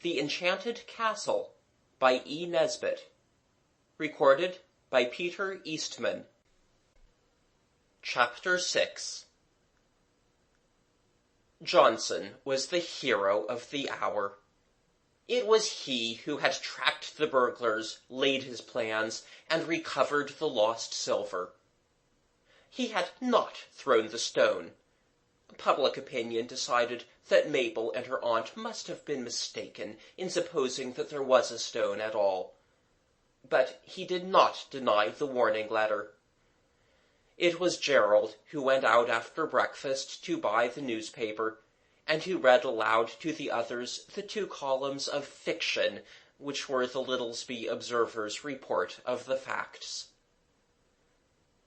The Enchanted Castle by E. Nesbit. Recorded by Peter Eastman. Chapter 6. Johnson was the hero of the hour. It was he who had tracked the burglars, laid his plans, and recovered the lost silver. He had not thrown the stone. Public opinion decided that Mabel and her aunt must have been mistaken in supposing that there was a stone at all. But he did not deny the warning letter. It was Gerald who went out after breakfast to buy the newspaper, and who read aloud to the others the 2 columns of fiction which were the Littlesby Observer's report of the facts.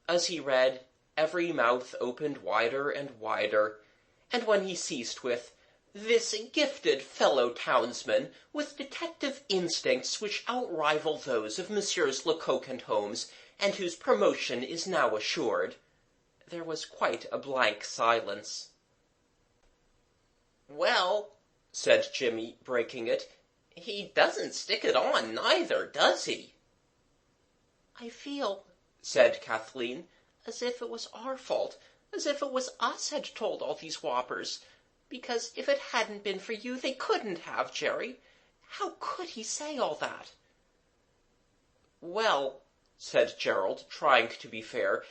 As he read, every mouth opened wider and wider, and when he ceased with, "This gifted fellow townsman, with detective instincts which outrival those of Messrs. Lecoq and Holmes, and whose promotion is now assured," there was quite a blank silence. "Well," said Jimmy, breaking it, "he doesn't stick it on neither, does he?" "I feel," said Kathleen, "as if it was our fault, as if it was us had told all these whoppers. Because if it hadn't been for you, they couldn't have, Jerry. How could he say all that?" "Well," said Gerald, trying to be fair,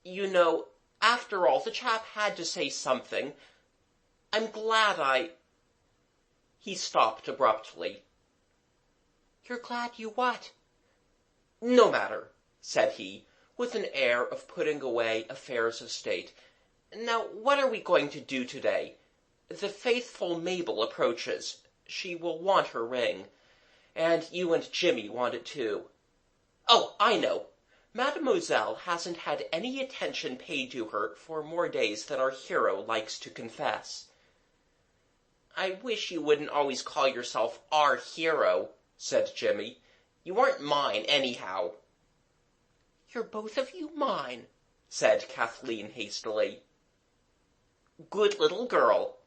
"you know, after all, the chap had to say something. I'm glad He stopped abruptly. "You're glad you what?" "No matter," said he, with an air of putting away affairs of state. "Now, what are we going to do today? The faithful Mabel approaches. She will want her ring. And you and Jimmy want it too. Oh, I know. Mademoiselle hasn't had any attention paid to her for more days than our hero likes to confess." "I wish you wouldn't always call yourself our hero," said Jimmy. "You aren't mine, anyhow." "You're both of you mine," said Kathleen hastily. "Good little girl."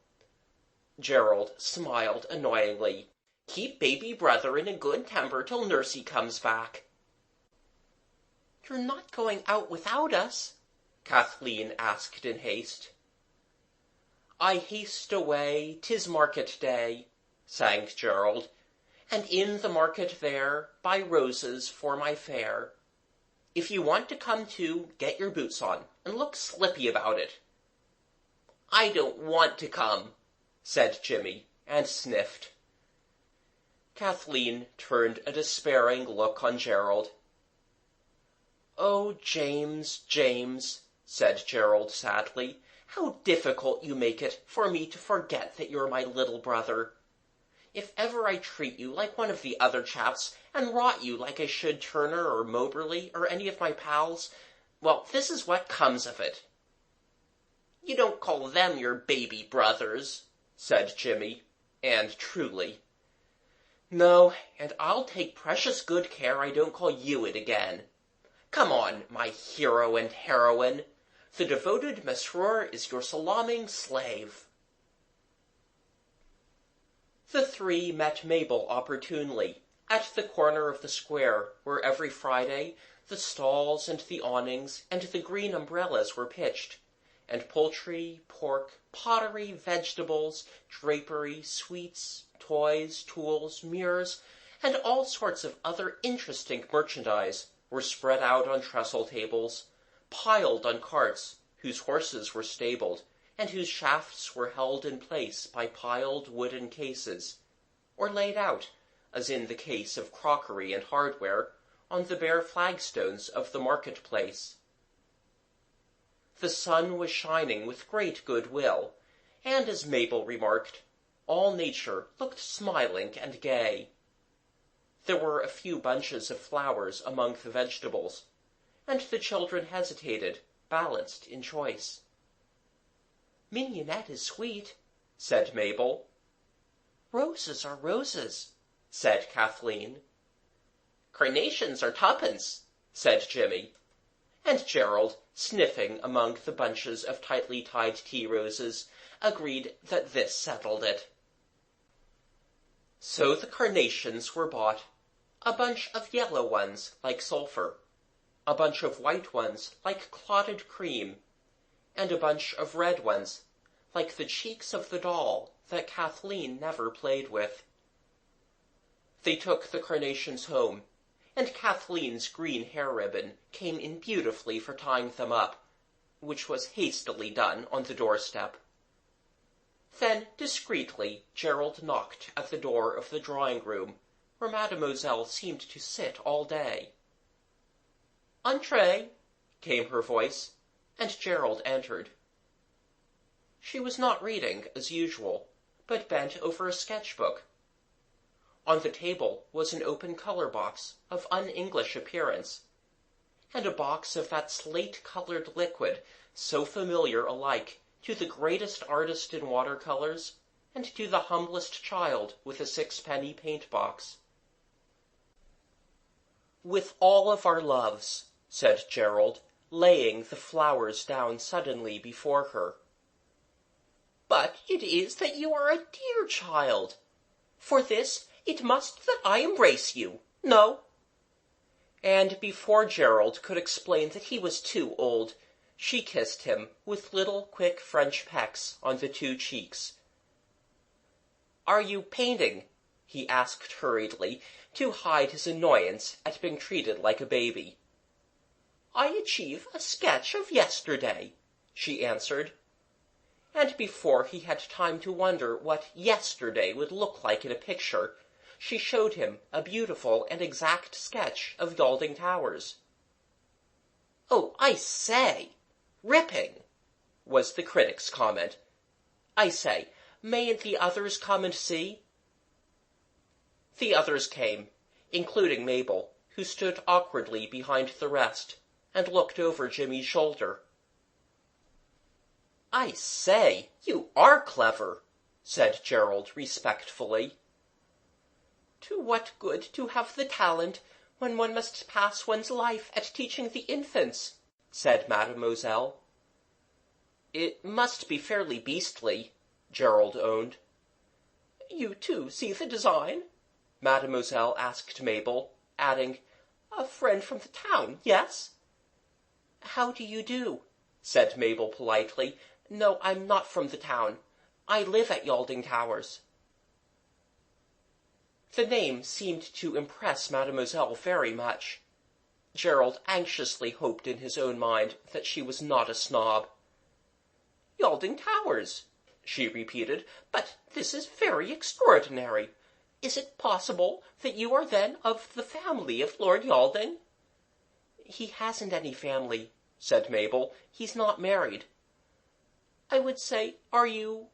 Gerald smiled annoyingly. "Keep baby brother in a good temper till Nursey comes back." "You're not going out without us?" Kathleen asked in haste. "I haste away, 'tis market day," sang Gerald, "and in the market there buy roses for my fair. If you want to come too, get your boots on, and look slippy about it." "I don't want to come," said Jimmy, and sniffed. Kathleen turned a despairing look on Gerald. "Oh, James, James," said Gerald sadly, "how difficult you make it for me to forget that you're my little brother. If ever I treat you like one of the other chaps, and rot you like I should Turner or Moberly or any of my pals, well, this is what comes of it." "You don't call them your baby brothers," said Jimmy, and truly. "No, and I'll take precious good care I don't call you it again. Come on, my hero and heroine. The devoted Mesrour is your salaaming slave." The 3 met Mabel opportunely, at the corner of the square where every Friday the stalls and the awnings and the green umbrellas were pitched, and poultry, pork, pottery, vegetables, drapery, sweets, toys, tools, mirrors, and all sorts of other interesting merchandise were spread out on trestle tables, piled on carts whose horses were stabled, and whose shafts were held in place by piled wooden cases, or laid out, as in the case of crockery and hardware, on the bare flagstones of the market-place. The sun was shining with great good-will, and, as Mabel remarked, all nature looked smiling and gay. There were a few bunches of flowers among the vegetables, and the children hesitated, balanced in choice. "Mignonette is sweet," said Mabel. "Roses are roses," said Kathleen. "Carnations are 2pence," said Jimmy, and Gerald, sniffing among the bunches of tightly tied tea roses, agreed that this settled it. So the carnations were bought, a bunch of yellow ones like sulphur, a bunch of white ones like clotted cream, and a bunch of red ones like the cheeks of the doll that Kathleen never played with. They took the carnations home, and Kathleen's green hair ribbon came in beautifully for tying them up, which was hastily done on the doorstep. Then, discreetly, Gerald knocked at the door of the drawing-room, where Mademoiselle seemed to sit all day. "Entrez," came her voice, and Gerald entered. She was not reading, as usual, but bent over a sketch-book. On the table was an open colour-box of un-English appearance, and a box of that slate-coloured liquid so familiar alike to the greatest artist in water-colours and to the humblest child with a sixpenny paint-box. "With all of our loves," said Gerald, laying the flowers down suddenly before her. "But it is that you are a dear child. For this it must that I embrace you. No." And before Gerald could explain that he was too old, she kissed him with little quick French pecks on the 2 cheeks. "Are you painting?" he asked hurriedly, to hide his annoyance at being treated like a baby. "I achieve a sketch of yesterday," she answered. And before he had time to wonder what yesterday would look like in a picture, she showed him a beautiful and exact sketch of Yalding Towers. "Oh, I say! Ripping!" was the critic's comment. "I say, mayn't the others come and see?" The others came, including Mabel, who stood awkwardly behind the rest, and looked over Jimmy's shoulder. "I say, you are clever," said Gerald respectfully. "To what good to have the talent when one must pass one's life at teaching the infants?" said Mademoiselle. "It must be fairly beastly," Gerald owned. "You too see the design?" Mademoiselle asked Mabel, adding, "A friend from the town, yes?" "How do you do?" said Mabel politely. "No, I'm not from the town. I live at Yalding Towers." The name seemed to impress Mademoiselle very much. Gerald anxiously hoped in his own mind that she was not a snob. "Yalding Towers," she repeated. "But this is very extraordinary. Is it possible that you are then of the family of Lord Yalding?" "He hasn't any family," said Mabel. "He's not married." "I would say, are you,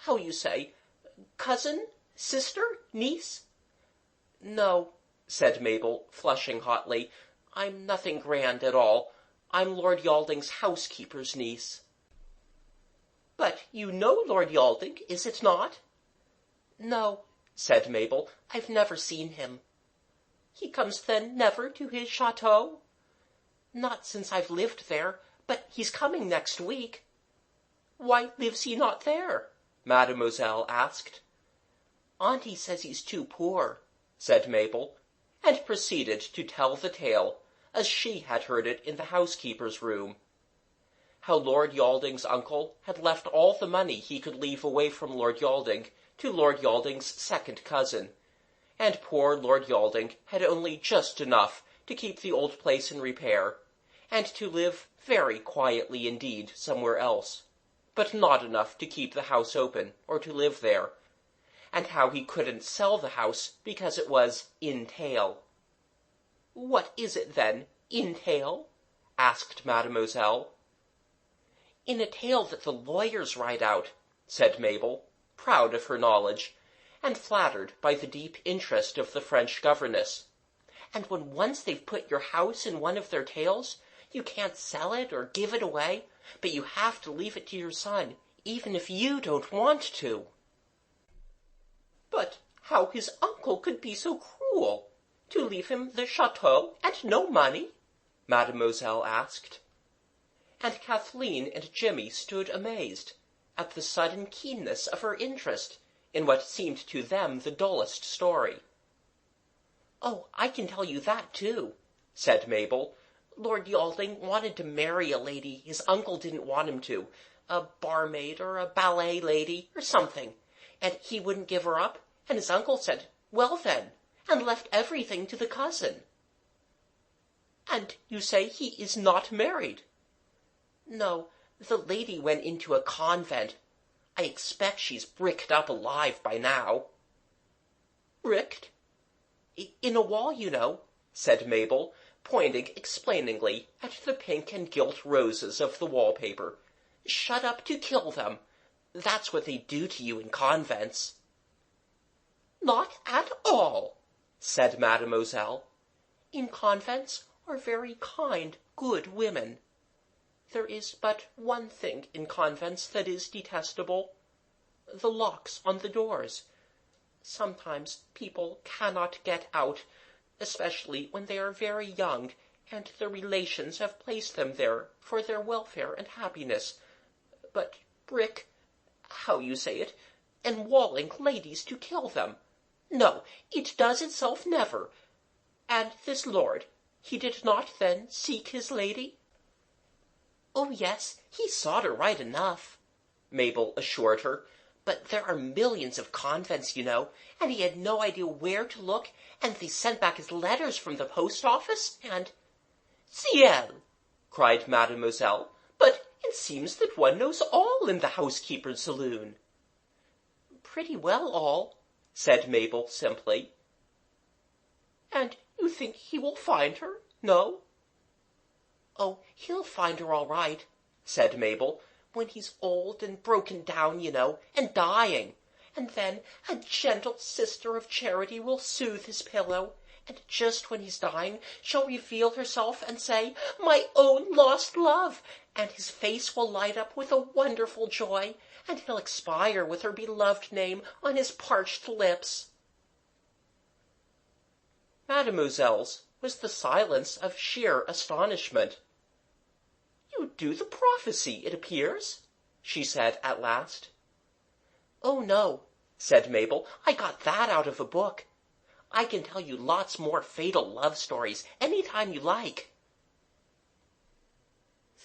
how you say, cousin, sister, niece?" "No," said Mabel, flushing hotly. "I'm nothing grand at all. I'm Lord Yalding's housekeeper's niece." "But you know Lord Yalding, is it not?" "No," said Mabel. "I've never seen him." "He comes then never to his chateau?" "Not since I've lived there, but he's coming next week." "Why lives he not there?" Mademoiselle asked. "Auntie says he's too poor," said Mabel, and proceeded to tell the tale, as she had heard it in the housekeeper's room. How Lord Yalding's uncle had left all the money he could leave away from Lord Yalding to Lord Yalding's second cousin, and poor Lord Yalding had only just enough to keep the old place in repair, and to live very quietly indeed somewhere else, but not enough to keep the house open or to live there, and how he couldn't sell the house because it was in tail. "What is it, then, in tail?" asked Mademoiselle. "In a tale that the lawyers write out," said Mabel, proud of her knowledge, and flattered by the deep interest of the French governess. "And when once they've put your house in one of their tales, you can't sell it or give it away, but you have to leave it to your son, even if you don't want to." "But how his uncle could be so cruel, to leave him the chateau and no money?" Mademoiselle asked. And Kathleen and Jimmy stood amazed at the sudden keenness of her interest in what seemed to them the dullest story. "Oh, I can tell you that, too," said Mabel. "Lord Yalding wanted to marry a lady his uncle didn't want him to, a barmaid or a ballet lady or something, and he wouldn't give her up, and his uncle said, 'Well, then,' and left everything to the cousin." "And you say he is not married?" "No, the lady went into a convent. I expect she's bricked up alive by now." "Bricked?" "In a wall, you know," said Mabel, pointing explainingly at the pink and gilt roses of the wallpaper. "Shut up to kill them. That's what they do to you in convents." "Not at all," said Mademoiselle. "In convents are very kind, good women. There is but one thing in convents that is detestable: the locks on the doors. Sometimes people cannot get out, especially when they are very young, and their relations have placed them there for their welfare and happiness. But how you say it, and walling ladies to kill them. No, it does itself never. And this lord, he did not then seek his lady?" "Oh, yes, he sought her right enough," Mabel assured her. "But there are millions of convents, you know, and he had no idea where to look, and they sent back his letters from the post office, and—" "Ciel!" cried Mademoiselle. "But it seems that one knows all in the housekeeper's saloon." "Pretty well all," said Mabel simply. "And you think he will find her, no?" "Oh, he'll find her all right," said Mabel, "when he's old and broken down, you know, and dying. And then a gentle sister of charity will soothe his pillow, and just when he's dying she'll reveal herself and say, 'My own lost love,' and his face will light up with a wonderful joy, and he'll expire with her beloved name on his parched lips." Mademoiselle's was the silence of sheer astonishment. "You do the prophecy, it appears," she said at last. "Oh, no," said Mabel, "I got that out of a book. I can tell you lots more fatal love stories any time you like."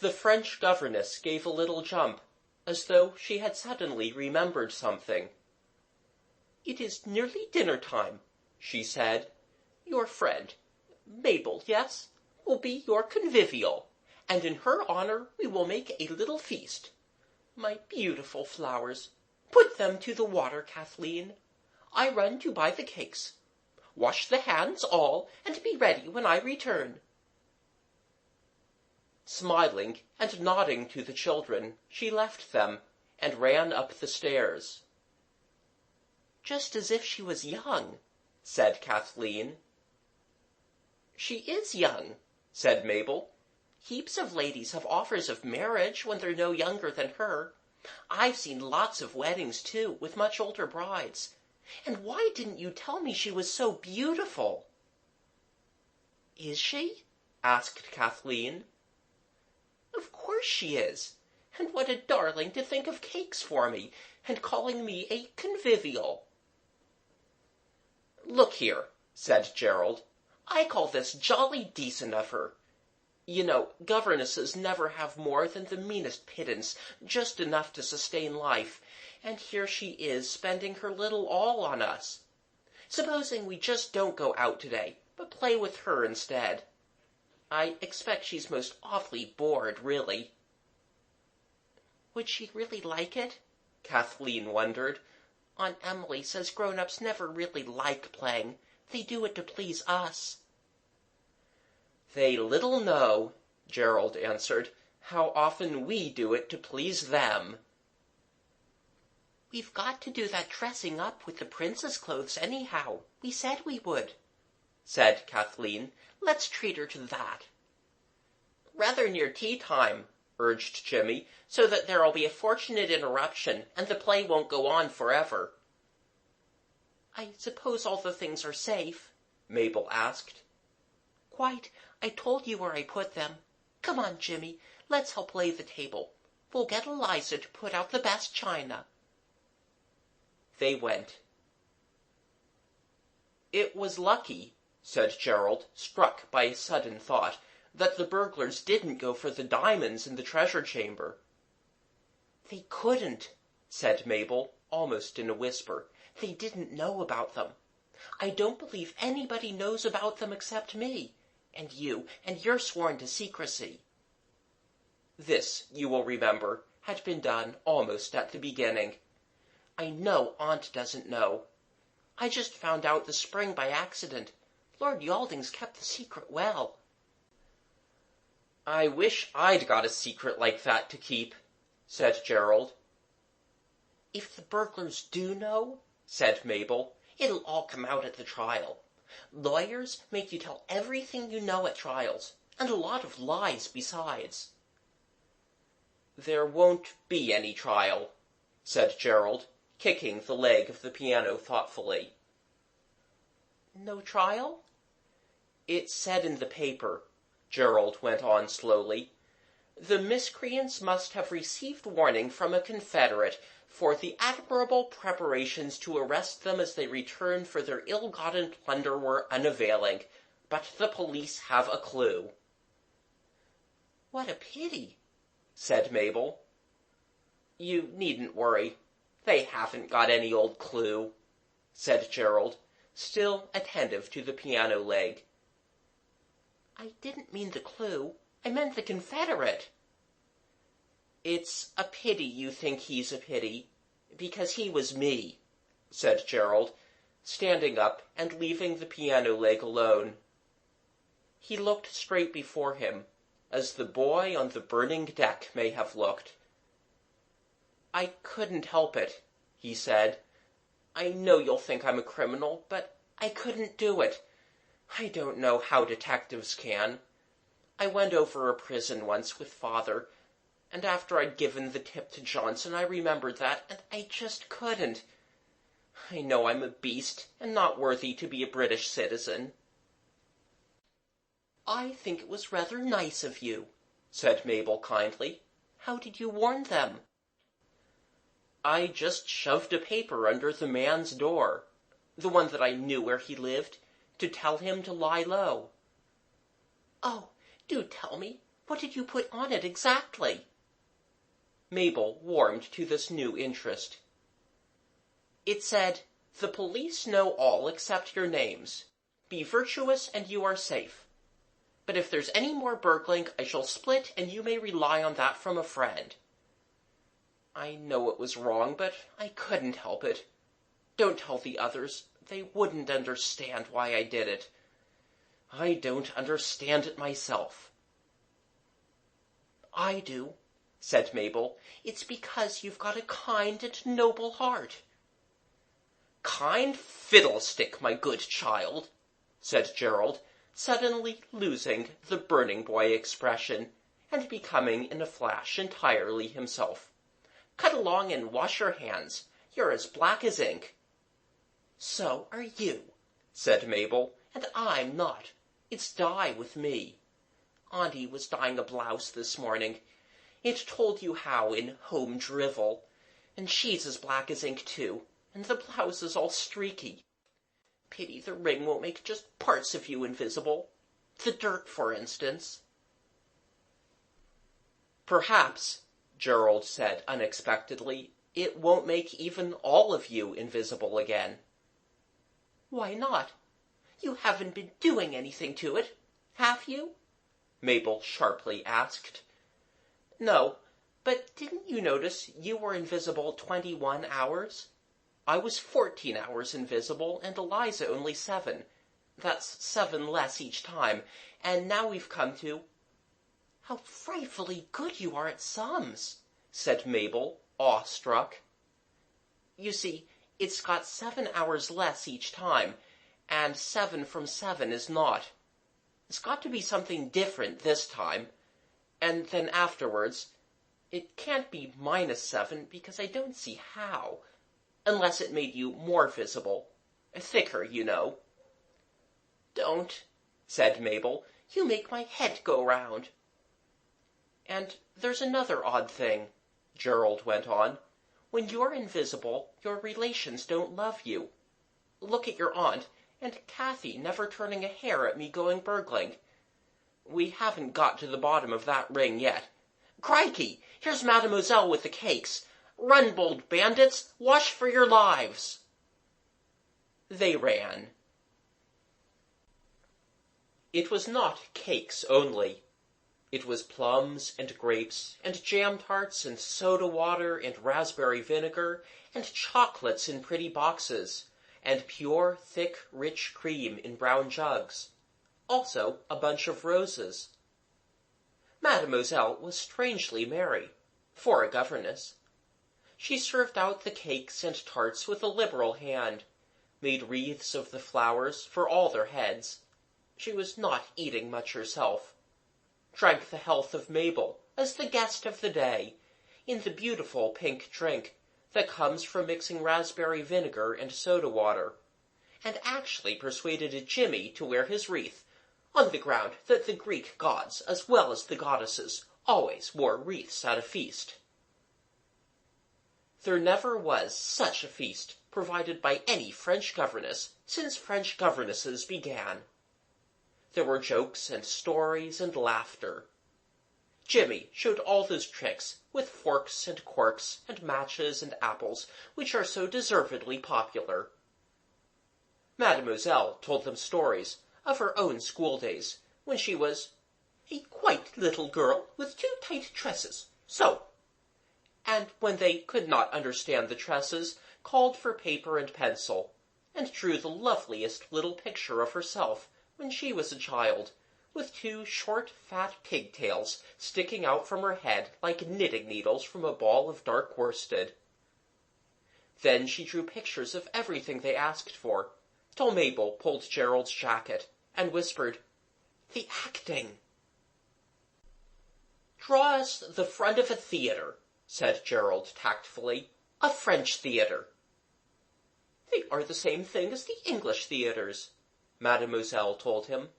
The French governess gave a little jump, as though she had suddenly remembered something. "It is nearly dinner time," she said. "Your friend, Mabel, yes, will be your convivial, and in her honor we will make a little feast. My beautiful flowers, put them to the water, Kathleen. I run to buy the cakes. Wash the hands all, and be ready when I return." Smiling and nodding to the children, she left them, and ran up the stairs. "Just as if she was young," said Kathleen. "She is young," said Mabel. "Heaps of ladies have offers of marriage when they're no younger than her. I've seen lots of weddings, too, with much older brides. And why didn't you tell me she was so beautiful?" "Is she?" asked Kathleen. "Of course she is. And what a darling to think of cakes for me, and calling me a convivial." "Look here," said Gerald. "I call this jolly decent of her. You know, governesses never have more than the meanest pittance, just enough to sustain life, and here she is spending her little all on us. Supposing we just don't go out today, but play with her instead. I expect she's most awfully bored, really." "Would she really like it?" Kathleen wondered. "Aunt Emily says grown-ups never really like playing. They do it to please us." "They little know," Gerald answered, "how often we do it to please them." "We've got to do that dressing up with the princess clothes anyhow. We said we would," said Kathleen. "Let's treat her to that." "Rather near tea time," urged Jimmy, "so that there'll be a fortunate interruption, and the play won't go on forever." "I suppose all the things are safe?" Mabel asked. "Quite. I told you where I put them. Come on, Jimmy. Let's help lay the table. We'll get Eliza to put out the best china." they went. "It was lucky," said Gerald, struck by a sudden thought, "that the burglars didn't go for the diamonds in the treasure chamber." "They couldn't," said Mabel, almost in a whisper. "They didn't know about them. I don't believe anybody knows about them except me, and you, and you're sworn to secrecy." This, you will remember, had been done almost at the beginning. "I know Aunt doesn't know. I just found out this spring by accident. Lord Yalding's kept the secret well." "I wish I'd got a secret like that to keep," said Gerald. "If the burglars do know," said Mabel, "it'll all come out at the trial. Lawyers make you tell everything you know at trials, and a lot of lies besides." "There won't be any trial," said Gerald, kicking the leg of the piano thoughtfully. "No trial?" "It said in the paper," Gerald went on slowly, "the miscreants must have received warning from a confederate for the admirable preparations to arrest them as they returned for their ill-gotten plunder were unavailing, but the police have a clue." "What a pity," said Mabel. "You needn't worry. They haven't got any old clue," said Gerald, still attentive to the piano leg. "I didn't mean the clue. I meant the confederate." "It's a pity you think he's a pity, because he was me," said Gerald, standing up and leaving the piano leg alone. He looked straight before him, as the boy on the burning deck may have looked. "I couldn't help it," he said. "I know you'll think I'm a criminal, but I couldn't do it. I don't know how detectives can. I went over a prison once with Father, and after I'd given the tip to Johnson I remembered that, and I just couldn't. I know I'm a beast, and not worthy to be a British citizen." "I think it was rather nice of you," said Mabel kindly. "How did you warn them?" "I just shoved a paper under the man's door, the one that I knew where he lived, to tell him to lie low." "Oh, do tell me. What did you put on it exactly?" Mabel warmed to this new interest. "It said, 'The police know all except your names. Be virtuous and you are safe. But if there's any more burgling, I shall split, and you may rely on that from a friend.' I know it was wrong, but I couldn't help it. Don't tell the others. They wouldn't understand why I did it. I don't understand it myself." "I do," said Mabel. "It's because you've got a kind and noble heart." "Kind fiddlestick, my good child," said Gerald, suddenly losing the burning boy expression, and becoming in a flash entirely himself. "Cut along and wash your hands. You're as black as ink." "So are you," said Mabel, "and I'm not. It's dye with me. Auntie was dyeing a blouse this morning. It told you how in Home Drivel, and she's as black as ink too, and the blouse is all streaky. Pity the ring won't make just parts of you invisible. The dirt, for instance." "Perhaps," Gerald said unexpectedly, "it won't make even all of you invisible again." "Why not? You haven't been doing anything to it, have you?" Mabel sharply asked. "No, but didn't you notice you were invisible 21 hours? I was 14 hours invisible, and Eliza only 7. That's 7 less each time, and now we've come to—" "How frightfully good you are at sums," said Mabel, awestruck. "You see, it's got 7 hours less each time, and 7 from 7 is naught. It's got to be something different this time. And then afterwards, it can't be -7, because I don't see how, unless it made you more visible. Thicker, you know." "Don't," said Mabel. "You make my head go round." "And there's another odd thing," Gerald went on. When you're invisible, your relations don't love you. Look at your aunt, and Kathy never turning a hair at me going burgling. We haven't got to the bottom of that ring yet. Crikey! Here's Mademoiselle with the cakes. Run, bold bandits! Wash for your lives! They ran. It was not cakes only. It was plums and grapes and jam tarts and soda water and raspberry vinegar and chocolates in pretty boxes and pure, thick, rich cream in brown jugs. Also a bunch of roses. Mademoiselle was strangely merry, for a governess. She served out the cakes and tarts with a liberal hand, made wreaths of the flowers for all their heads. She was not eating much herself. Drank the health of Mabel as the guest of the day, in the beautiful pink drink that comes from mixing raspberry vinegar and soda water, and actually persuaded Jimmy to wear his wreath, on the ground that the Greek gods as well as the goddesses always wore wreaths at a feast. There never was such a feast provided by any French governess since French governesses began. There were jokes and stories and laughter. Jimmy showed all those tricks with forks and corks and matches and apples which are so deservedly popular. Mademoiselle told them stories of her own school days, when she was a quite little girl with two tight tresses, so, and when they could not understand the tresses, called for paper and pencil, and drew the loveliest little picture of herself when she was a child, with two short, fat pigtails sticking out from her head like knitting needles from a ball of dark worsted. Then she drew pictures of everything they asked for, till Mabel pulled Gerald's jacket, and whispered, "The acting." "Draw us the front of a theatre," said Gerald tactfully. "A French theatre." "They are the same thing as the English theatres," Mademoiselle told him.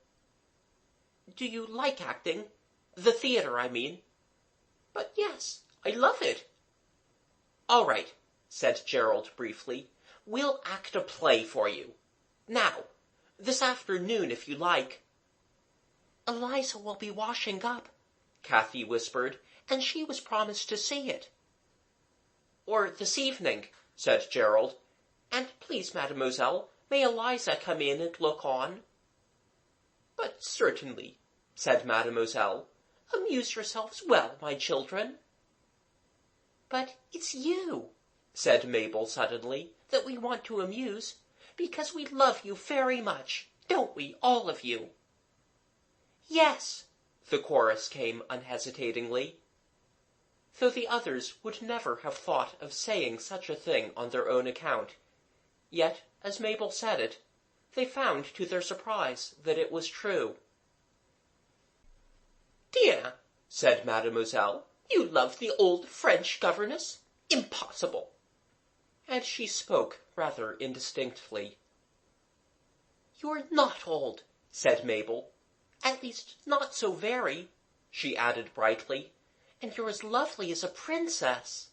"Do you like acting? The theatre, I mean." "But yes, I love it." "All right," said Gerald briefly. "We'll act a play for you. Now, this afternoon, if you like." "Eliza will be washing up," Kathy whispered, "and she was promised to see it." "Or this evening," said Gerald. "And please, Mademoiselle, may Eliza come in and look on?" "But certainly," said Mademoiselle. "Amuse yourselves well, my children." "But it's you," said Mabel suddenly, "that we want to amuse, because we love you very much, don't we, all of you?" "Yes," the chorus came unhesitatingly, though the others would never have thought of saying such a thing on their own account. Yet, as Mabel said it, they found to their surprise that it was true. "Tiens," said Mademoiselle, "you love the old French governess? Impossible!" And she spoke rather indistinctly. "You're not old," said Mabel. "At least, not so very," she added brightly. "And you're as lovely as a princess."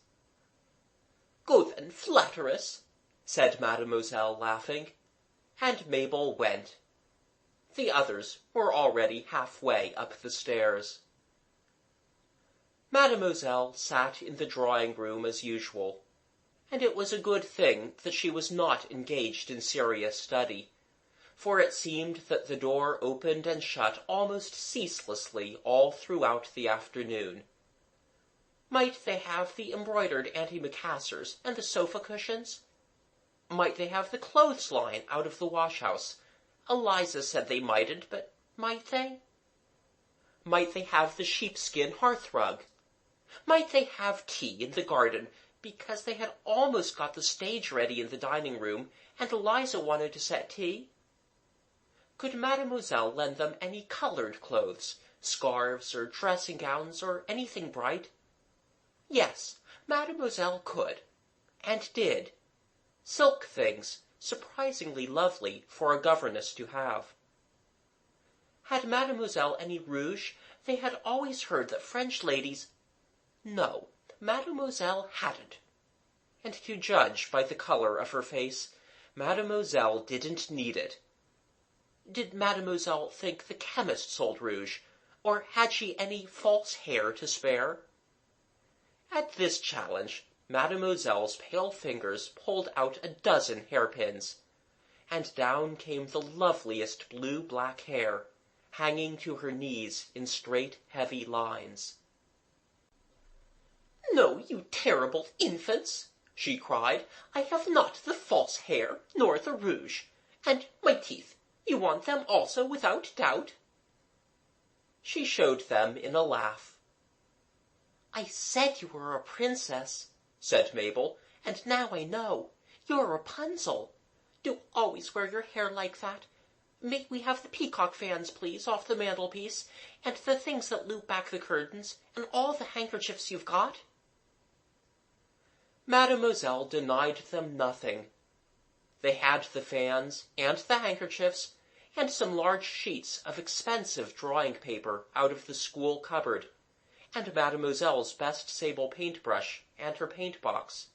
"Go then, flatteress," said Mademoiselle, laughing. And Mabel went. The others were already halfway up the stairs. Mademoiselle sat in the drawing-room as usual, and it was a good thing that she was not engaged in serious study, for it seemed that the door opened and shut almost ceaselessly all throughout the afternoon. Might they have the embroidered antimacassars and the sofa cushions? Might they have the clothesline out of the wash-house? Eliza said they mightn't, but might they? Might they have the sheepskin hearth-rug? Might they have tea in the garden, because they had almost got the stage ready in the dining-room, and Eliza wanted to set tea? Could Mademoiselle lend them any coloured clothes, scarves or dressing-gowns, or anything bright? Yes, Mademoiselle could, and did. Silk things, surprisingly lovely for a governess to have. Had Mademoiselle any rouge? They had always heard that French ladies— No, Mademoiselle hadn't. and to judge by the color of her face, Mademoiselle didn't need it. Did Mademoiselle think the chemist sold rouge, or had she any false hair to spare? At this challenge, Mademoiselle's pale fingers pulled out a dozen hairpins, and down came the loveliest blue-black hair, hanging to her knees in straight, heavy lines. "No, you terrible infants!" she cried. "I have not the false hair, nor the rouge. And my teeth, you want them also without doubt?" She showed them in a laugh. "I said you were a princess," said Mabel, "and now I know. You're Rapunzel. Do always wear your hair like that. May we have the peacock fans, please, off the mantelpiece, and the things that loop back the curtains, and all the handkerchiefs you've got?" Mademoiselle denied them nothing. They had the fans, and the handkerchiefs, and some large sheets of expensive drawing paper out of the school cupboard, and Mademoiselle's best sable paintbrush and her paint-box.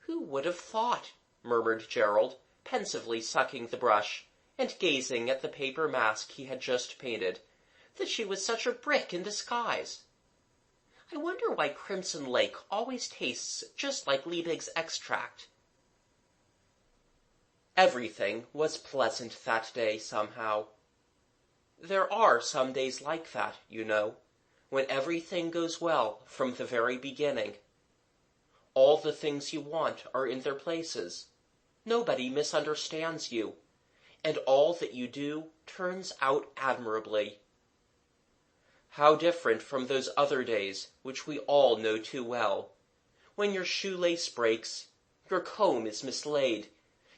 "Who would have thought," murmured Gerald, pensively sucking the brush, and gazing at the paper mask he had just painted, "that she was such a brick in disguise? I wonder why Crimson Lake always tastes just like Liebig's extract." Everything was pleasant that day, somehow. There are some days like that, you know, when everything goes well from the very beginning. All the things you want are in their places. Nobody misunderstands you, and all that you do turns out admirably. How different from those other days which we all know too well, when your shoelace breaks, your comb is mislaid,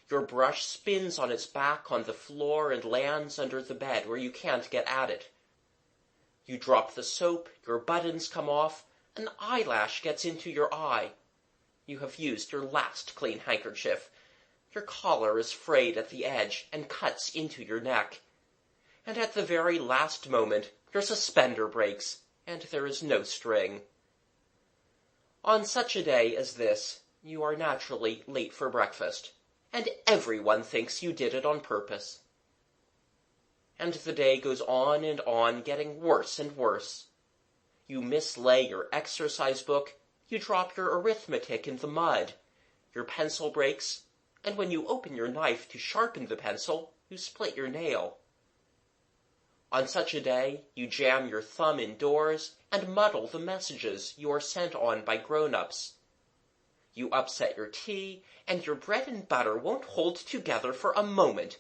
your brush spins on its back on the floor and lands under the bed where you can't get at it. You drop the soap, your buttons come off, an eyelash gets into your eye. You have used your last clean handkerchief. Your collar is frayed at the edge and cuts into your neck. And at the very last moment your suspender breaks, and there is no string. On such a day as this, you are naturally late for breakfast, and everyone thinks you did it on purpose. And the day goes on, getting worse and worse. You mislay your exercise book, you drop your arithmetic in the mud, your pencil breaks, and when you open your knife to sharpen the pencil, you split your nail. On such a day, you jam your thumb indoors and muddle the messages you are sent on by grown-ups. You upset your tea, and your bread and butter won't hold together for a moment.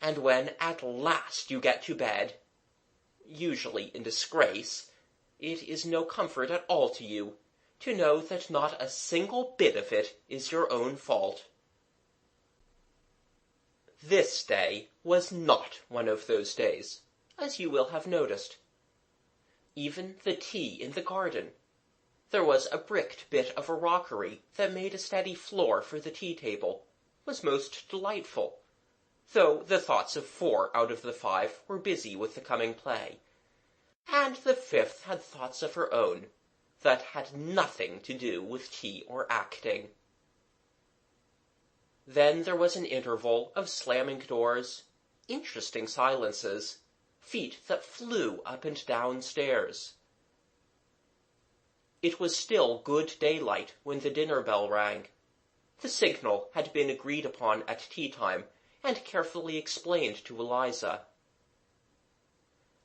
And when at last you get to bed, usually in disgrace, it is no comfort at all to you to know that not a single bit of it is your own fault. This day was not one of those days, as you will have noticed. Even the tea in the garden. There was a bricked bit of a rockery that made a steady floor for the tea-table, was most delightful, though the thoughts of 4 out of the 5 were busy with the coming play, and the 5th had thoughts of her own that had nothing to do with tea or acting. Then there was an interval of slamming doors, interesting silences, feet that flew up and down stairs. It was still good daylight when the dinner bell rang. The signal had been agreed upon at tea-time, and carefully explained to Eliza.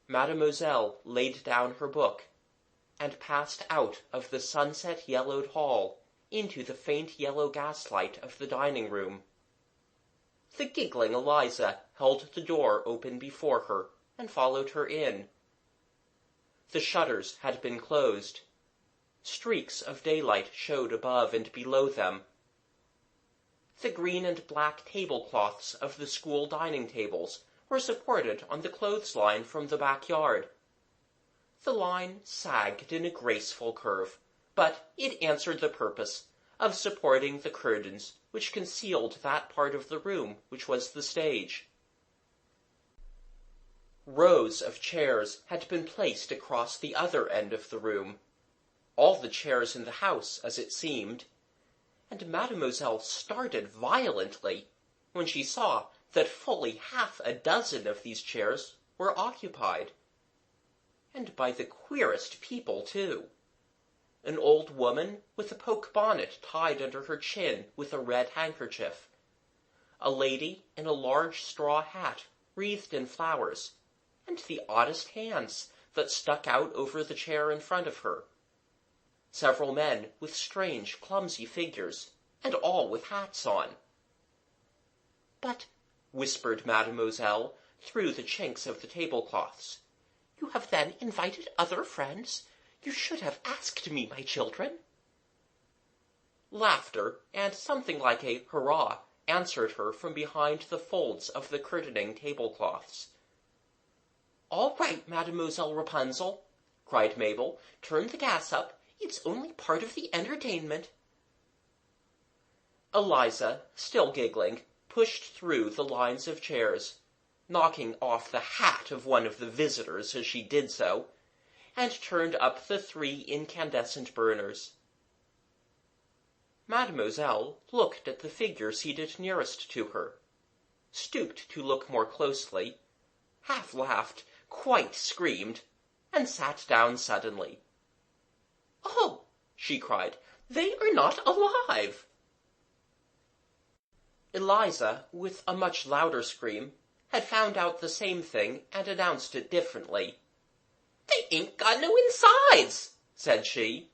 Mademoiselle laid down her book, and passed out of the sunset-yellowed hall into the faint yellow gaslight of the dining-room. The giggling Eliza held the door open before her, and followed her in. The shutters had been closed. Streaks of daylight showed above and below them. The green and black tablecloths of the school dining tables were supported on the clothesline from the backyard. The line sagged in a graceful curve, but it answered the purpose of supporting the curtains which concealed that part of the room which was the stage. Rows of chairs had been placed across the other end of the room. all the chairs in the house, as it seemed, and Mademoiselle started violently when she saw that fully half a dozen of these chairs were occupied, and by the queerest people too. An old woman with a poke bonnet tied under her chin with a red handkerchief, a lady in a large straw hat wreathed in flowers, and the oddest hands that stuck out over the chair in front of her, several men with strange, clumsy figures, and all with hats on. "But," whispered Mademoiselle through the chinks of the tablecloths, "you have then invited other friends? You should have asked me, my children." Laughter and something like a hurrah answered her from behind the folds of the curtaining tablecloths. "All right, Mademoiselle Rapunzel," cried Mabel. "Turn the gas up. It's only part of the entertainment." Eliza, still giggling, pushed through the lines of chairs, knocking off the hat of one of the visitors as she did so, and turned up the 3 incandescent burners. Mademoiselle looked at the figure seated nearest to her, stooped to look more closely, half laughed, quite screamed, and sat down suddenly. "Oh!" she cried, "they are not alive!" Eliza, with a much louder scream, had found out the same thing and announced it differently. "They ain't got no insides," said she.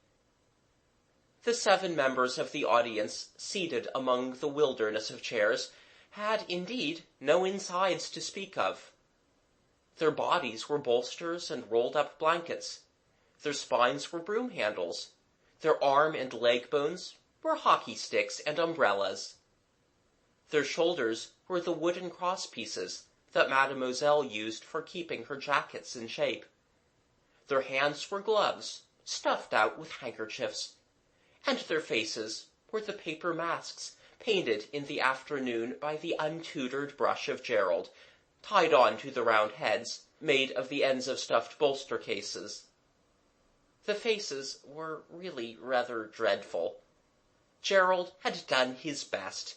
The 7 members of the audience, seated among the wilderness of chairs, had indeed no insides to speak of. Their bodies were bolsters and rolled-up blankets. Their spines were broom handles. Their arm and leg bones were hockey sticks and umbrellas. Their shoulders were the wooden cross-pieces that Mademoiselle used for keeping her jackets in shape. Their hands were gloves, stuffed out with handkerchiefs, and their faces were the paper masks painted in the afternoon by the untutored brush of Gerald, tied on to the round heads made of the ends of stuffed bolster cases. The faces were really rather dreadful. Gerald had done his best,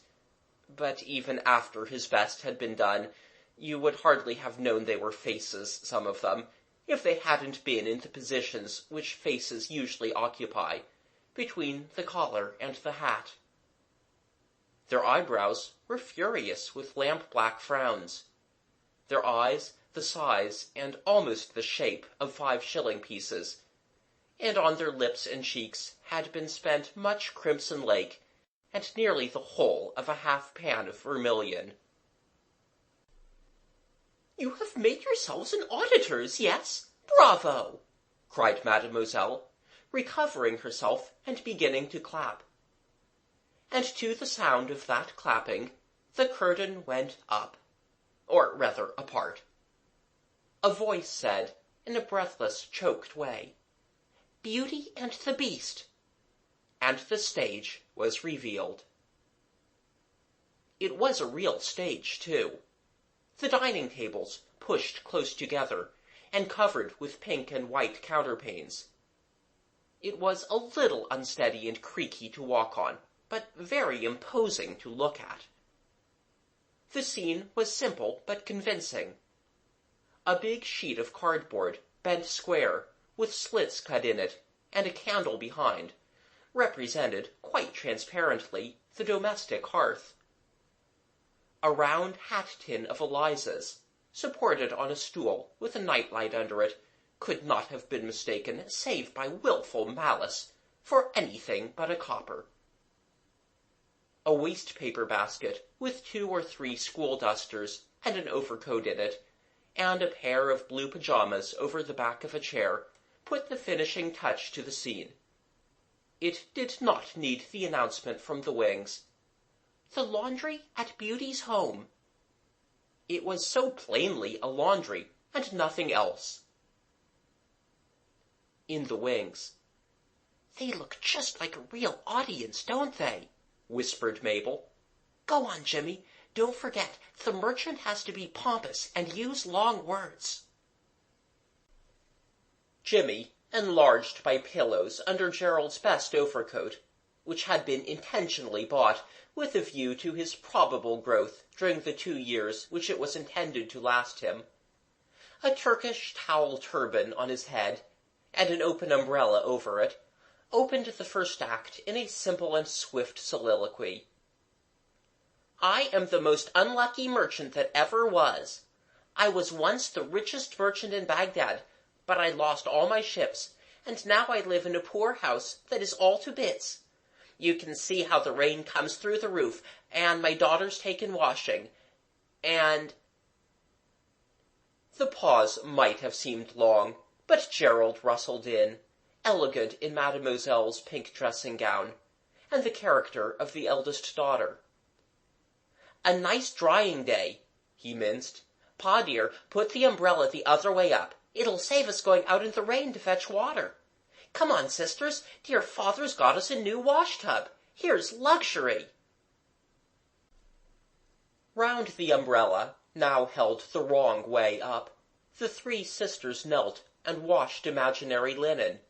but even after his best had been done, you would hardly have known they were faces, some of them, if they hadn't been in the positions which faces usually occupy, between the collar and the hat. Their eyebrows were furious with lamp-black frowns. Their eyes the size and almost the shape of 5-shilling pieces, and on their lips and cheeks had been spent much crimson lake, and nearly the whole of a half-pan of vermilion. "You have made yourselves an auditors, yes? Bravo!" cried Mademoiselle, recovering herself and beginning to clap. And to the sound of that clapping, the curtain went up, or rather apart. A voice said, in a breathless, choked way, "Beauty and the Beast," and the stage was revealed. It was a real stage, too. The dining tables pushed close together, and covered with pink and white counterpanes. It was a little unsteady and creaky to walk on, but very imposing to look at. The scene was simple but convincing. A big sheet of cardboard, bent square, with slits cut in it, and a candle behind, represented, quite transparently, the domestic hearth. A round hat-tin of Eliza's, supported on a stool with a night-light under it, could not have been mistaken, save by wilful malice, for anything but a copper. A waste-paper basket with 2 or 3 school-dusters and an overcoat in it, and a pair of blue pajamas over the back of a chair, put the finishing touch to the scene. It did not need the announcement from the wings, "The laundry at Beauty's home." It was so plainly a laundry, and nothing else. In the wings, "They look just like a real audience, don't they?" whispered Mabel. "Go on, Jimmy. Don't forget, the merchant has to be pompous and use long words." Jimmy, enlarged by pillows under Gerald's best overcoat, which had been intentionally bought with a view to his probable growth during the 2 years which it was intended to last him, a Turkish towel turban on his head, and an open umbrella over it, opened the first act in a simple and swift soliloquy. "I am the most unlucky merchant that ever was. I was once the richest merchant in Baghdad, but I lost all my ships, and now I live in a poor house that is all to bits. You can see how the rain comes through the roof, and my daughter's taken washing, and—" The pause might have seemed long, but Gerald rustled in, elegant in Mademoiselle's pink dressing-gown, and the character of the eldest daughter. "A nice drying day," he minced. "Pa dear, put the umbrella the other way up. It'll save us going out in the rain to fetch water. Come on, sisters, dear father's got us a new wash-tub. Here's luxury." Round the umbrella, now held the wrong way up, the 3 sisters knelt and washed imaginary linen.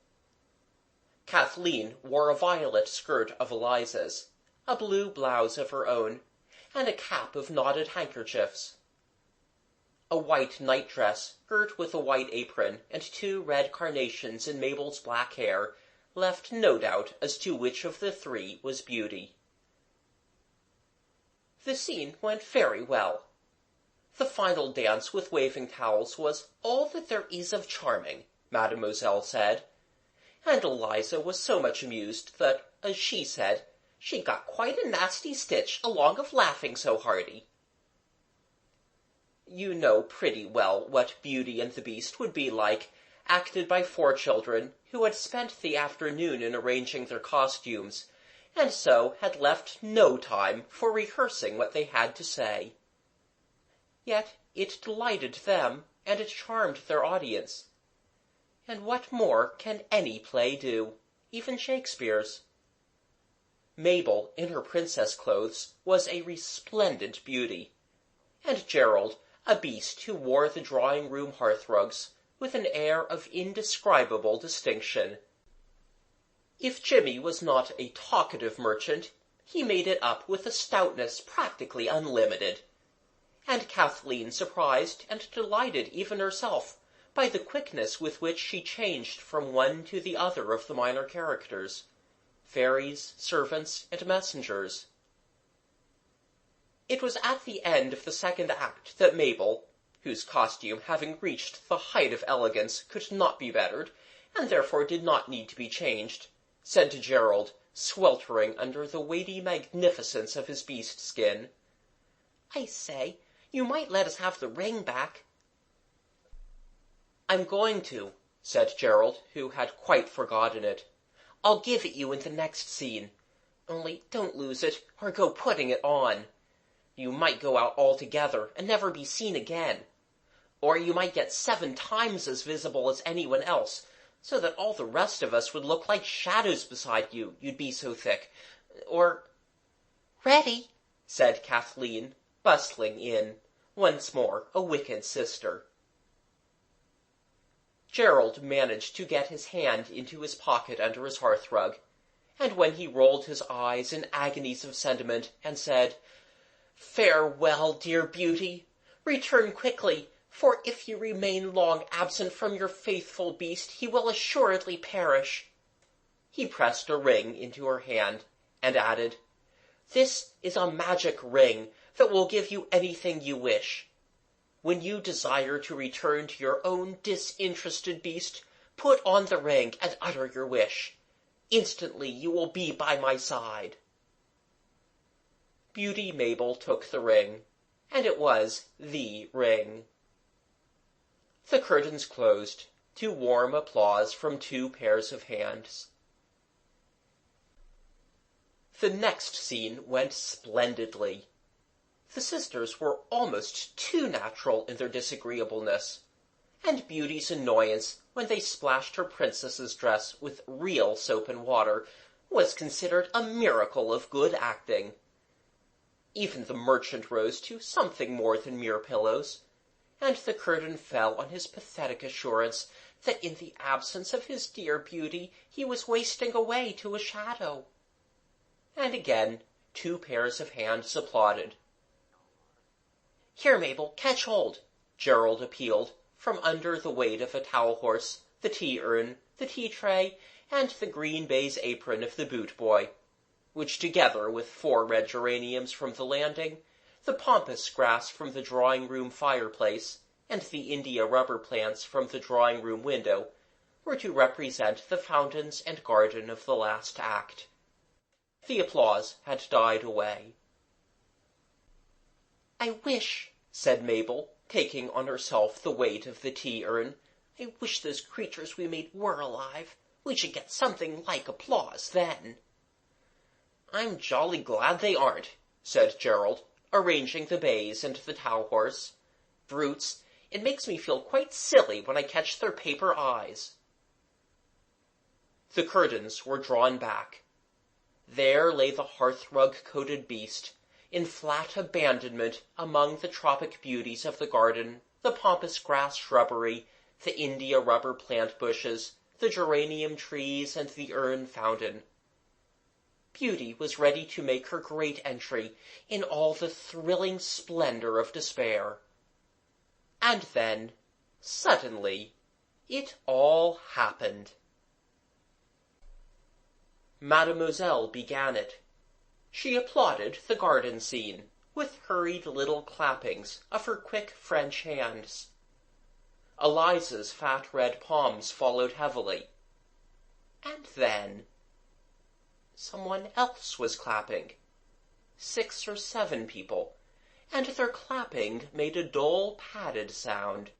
Kathleen wore a violet skirt of Eliza's, a blue blouse of her own, and a cap of knotted handkerchiefs. A white nightdress, girt with a white apron, and 2 red carnations in Mabel's black hair, left no doubt as to which of the 3 was Beauty. The scene went very well. The final dance with waving towels was all that there is of charming, Mademoiselle said, and Eliza was so much amused that, as she said, she got quite a nasty stitch along of laughing so hearty. You know pretty well what Beauty and the Beast would be like, acted by 4 children who had spent the afternoon in arranging their costumes, and so had left no time for rehearsing what they had to say. Yet it delighted them, and it charmed their audience. And what more can any play do, even Shakespeare's? Mabel, in her princess clothes, was a resplendent beauty, and Gerald, a beast who wore the drawing-room hearthrugs with an air of indescribable distinction. If Jimmy was not a talkative merchant, he made it up with a stoutness practically unlimited, and Kathleen surprised and delighted even herself by the quickness with which she changed from one to the other of the minor characters, fairies, servants, and messengers. It was at the end of the second act that Mabel, whose costume, having reached the height of elegance, could not be bettered, and therefore did not need to be changed, said to Gerald, sweltering under the weighty magnificence of his beast skin, "I say, you might let us have the ring back." "I'm going to," said Gerald, who had quite forgotten it. "I'll give it you in the next scene. Only don't lose it, or go putting it on. You might go out altogether and never be seen again. Or you might get 7 times as visible as anyone else, so that all the rest of us would look like shadows beside you, you'd be so thick. Or—" "Ready," said Kathleen, bustling in, once more a wicked sister. Gerald managed to get his hand into his pocket under his hearthrug, and when he rolled his eyes in agonies of sentiment and said, "Farewell, dear Beauty. Return quickly, for if you remain long absent from your faithful beast, he will assuredly perish," he pressed a ring into her hand, and added, "This is a magic ring that will give you anything you wish. When you desire to return to your own disinterested beast, put on the ring and utter your wish. Instantly you will be by my side." Beauty Mabel took the ring, and it was the ring. The curtains closed, to warm applause from 2 pairs of hands. The next scene went splendidly. The sisters were almost too natural in their disagreeableness, and Beauty's annoyance when they splashed her princess's dress with real soap and water was considered a miracle of good acting. Even the merchant rose to something more than mere pillows, and the curtain fell on his pathetic assurance that in the absence of his dear Beauty he was wasting away to a shadow. And again 2 pairs of hands applauded. "Here, Mabel, catch hold," Gerald appealed, from under the weight of a towel-horse, the tea-urn, the tea-tray, and the green baize apron of the boot-boy, which, together with 4 red geraniums from the landing, the pampas grass from the drawing-room fireplace, and the India rubber plants from the drawing-room window, were to represent the fountains and garden of the last act. The applause had died away. "I wish," said Mabel, taking on herself the weight of the tea-urn, "I wish those creatures we made were alive. We should get something like applause then." "I'm jolly glad they aren't," said Gerald, arranging the baize and the towel-horse. "Brutes, it makes me feel quite silly when I catch their paper eyes." The curtains were drawn back. There lay the hearthrug-coated beast, in flat abandonment among the tropic beauties of the garden, the pampas grass shrubbery, the India rubber plant bushes, the geranium trees, and the urn fountain. Beauty was ready to make her great entry in all the thrilling splendor of despair. And then, suddenly, it all happened. Mademoiselle began it. She applauded the garden scene, with hurried little clappings of her quick French hands. Eliza's fat red palms followed heavily. And then someone else was clapping. 6 or 7 people, and their clapping made a dull, padded sound.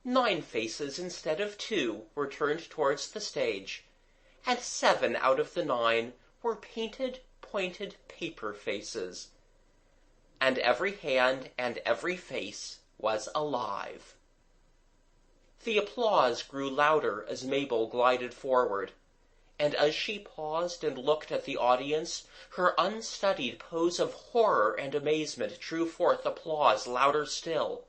9 faces instead of 2 were turned towards the stage, and 7 out of the 9 were painted, pointed paper faces. And every hand and every face was alive. The applause grew louder as Mabel glided forward, and as she paused and looked at the audience, her unstudied pose of horror and amazement drew forth applause louder still.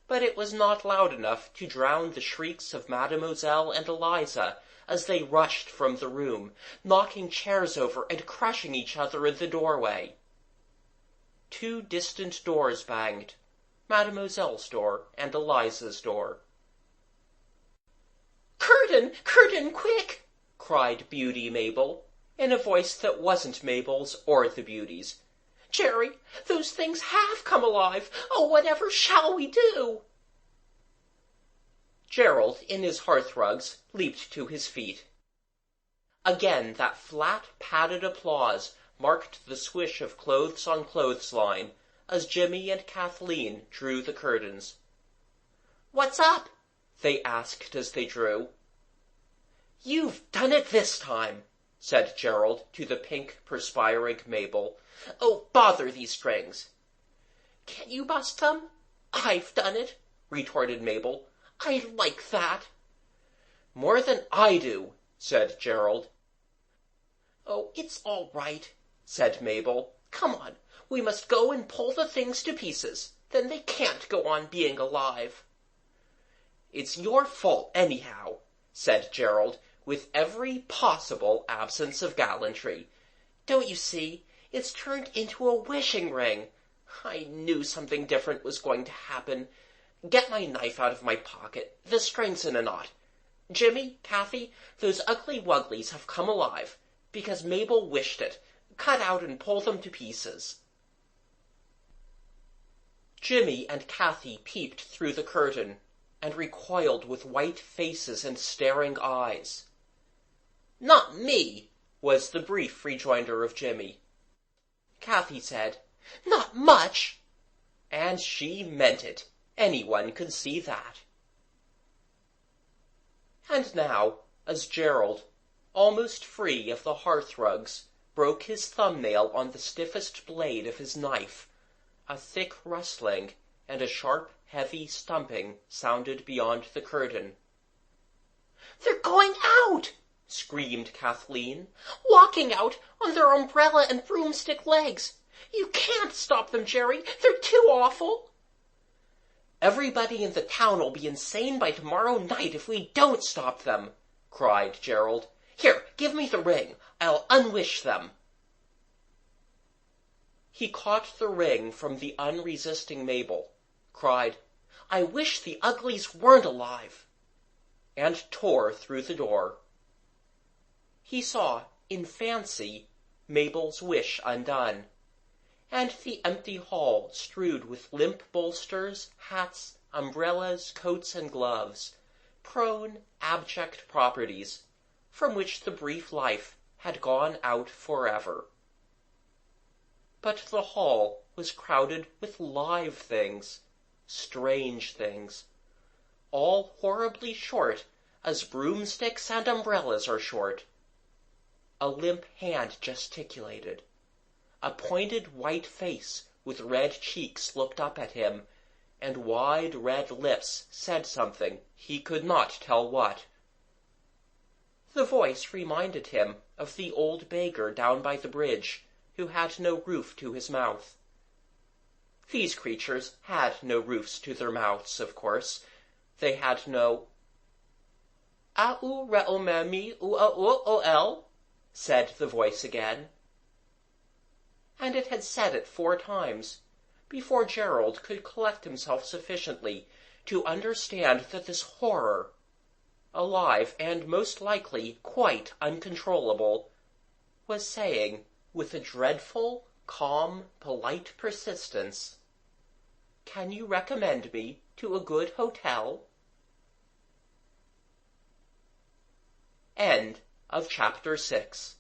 But it was not loud enough to drown the shrieks of Mademoiselle and Eliza as they rushed from the room, knocking chairs over and crushing each other in the doorway. 2 distant doors banged, Mademoiselle's door and Eliza's door. "Curtain! Curtain, quick!" cried Beauty Mabel, in a voice that wasn't Mabel's or the Beauty's. "Jerry, those things have come alive! Oh, whatever shall we do?" Gerald, in his hearthrugs, leaped to his feet. Again that flat, padded applause marked the swish of clothes on clothesline as Jimmy and Kathleen drew the curtains. "What's up?" they asked as they drew. "You've done it this time," said Gerald to the pink, perspiring Mabel. "Oh, bother these strings." "Can't you bust them?" "I've done it," retorted Mabel. "I like that." "More than I do," said Gerald. "Oh, it's all right," said Mabel. "Come on, we must go and pull the things to pieces. Then they can't go on being alive." "It's your fault, anyhow," said Gerald, with every possible absence of gallantry. "Don't you see? It's turned into a wishing ring. I knew something different was going to happen. Get my knife out of my pocket. The string's in a knot. Jimmy, Kathy, those ugly wuglies have come alive, because Mabel wished it. Cut out and pull them to pieces." Jimmy and Kathy peeped through the curtain, and recoiled with white faces and staring eyes. "Not me," was the brief rejoinder of Jimmy. Kathy said, "Not much." And she meant it. Anyone could see that. And now, as Gerald, almost free of the hearthrugs, broke his thumbnail on the stiffest blade of his knife, a thick rustling and a sharp, heavy stumping sounded beyond the curtain. "They're going out!" screamed Kathleen. "Walking out on their umbrella and broomstick legs. You can't stop them, Jerry. They're too awful." Everybody in the town will be insane by tomorrow night if we don't stop them," cried Gerald. "Here, give me the ring. I'll unwish them." He caught the ring from the unresisting Mabel, cried, "I wish the uglies weren't alive," and tore through the door. He saw, in fancy, Mabel's wish undone, and the empty hall strewed with limp bolsters, hats, umbrellas, coats, and gloves, prone, abject properties, from which the brief life had gone out forever. But the hall was crowded with live things, strange things, all horribly short as broomsticks and umbrellas are short. A limp hand gesticulated. A pointed white face with red cheeks looked up at him, and wide red lips said something, he could not tell what. The voice reminded him of the old beggar down by the bridge, who had no roof to his mouth. These creatures had no roofs to their mouths, of course. They had no— "Au re'omemi ua'u'o'el," said the voice again. And it had said it 4 times, before Gerald could collect himself sufficiently to understand that this horror, alive and most likely quite uncontrollable, was saying, with a dreadful, calm, polite persistence, "Can you recommend me to a good hotel?" End of chapter 6.